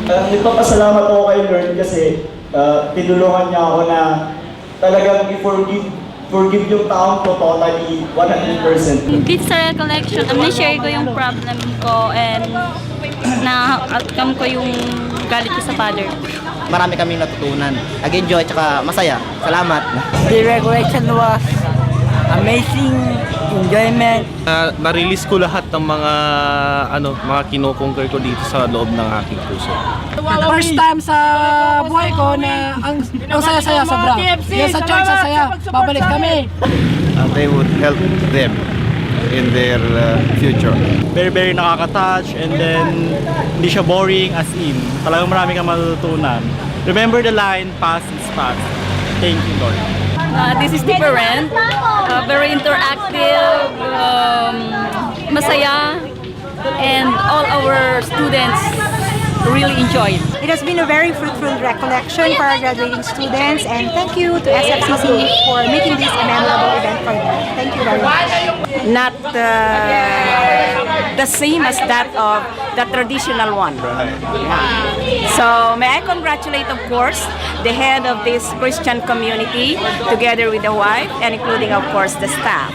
Nagpapasalamat ako kay Lord kasi tinulungan niya ako na talagang forgive yung taong ko totally 100%. Dito sa recollection, share ko yung problem ko and na-outcome ko yung galit ko sa father. Marami kaming natutunan. Nag-enjoy tsaka masaya. Salamat. The recollection was amazing, enjoyment. Na-release ko lahat ng mga kino-conquer ko dito sa loob ng aking puso. First time sa buhay ko na ang saya-saya sobra. Yes, sa church, sa saya. Babalik kami. They would help them in their future. Very nakaka-touch, and then hindi siya boring as in. Talagang marami kang matutunan. Remember the line, past is past. Thank you, Lord. This is different, very interactive, masaya, and all our students really enjoyed. It has been a very fruitful recollection for our graduating students, and thank you to SFCC for making this a memorable event for them. Thank you very much. Not the same as that of the traditional one. So may I congratulate, of course, the head of this Christian community together with the wife and including, of course, the staff.